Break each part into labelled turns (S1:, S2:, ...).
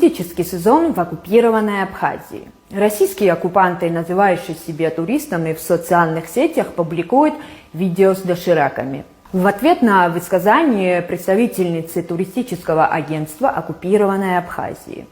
S1: Туристический сезон в оккупированной Абхазии. Российские оккупанты, называющие себя туристами, в социальных сетях публикуют видео с дошираками. В ответ на высказание представительницы туристического агентства оккупированной Абхазии.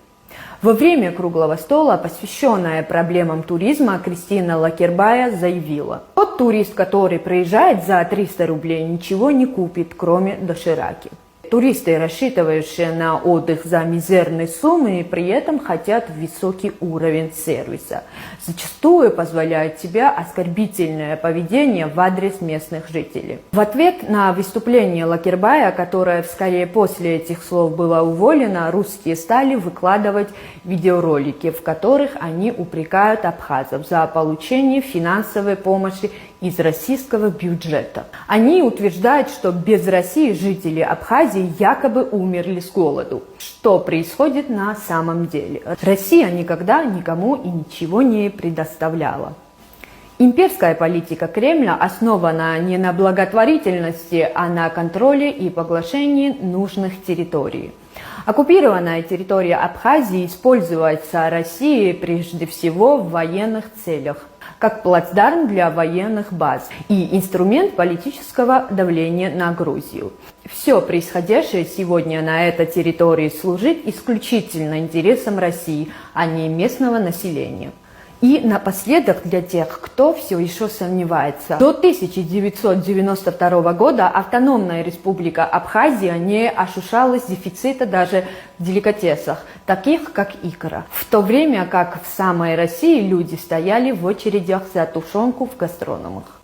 S1: Во время круглого стола, посвященная проблемам туризма, Кристина Лакербая заявила: тот турист, который приезжает за 300 рублей, ничего не купит, кроме дошираки. Туристы, рассчитывающие на отдых за мизерные суммы, при этом хотят высокий уровень сервиса. Зачастую позволяет себе оскорбительное поведение в адрес местных жителей. В ответ на выступление Лакербая, которая вскоре после этих слов была уволена, русские стали выкладывать видеоролики, в которых они упрекают абхазов за получение финансовой помощи из российского бюджета. Они утверждают, что без России жители Абхазии якобы умерли с голоду. Что происходит на самом деле? Россия никогда никому и ничего не предоставляла. Имперская политика Кремля основана не на благотворительности, а на контроле и поглощении нужных территорий. Оккупированная территория Абхазии используется Россией прежде всего в военных целях, как плацдарм для военных баз и инструмент политического давления на Грузию. Все происходящее сегодня на этой территории служит исключительно интересам России, а не местного населения. И напоследок, для тех, кто все еще сомневается, до 1992 года автономная республика Абхазия не ощущалась дефицита даже в деликатесах, таких как икра, в то время как в самой России люди стояли в очередях за тушенку в гастрономах.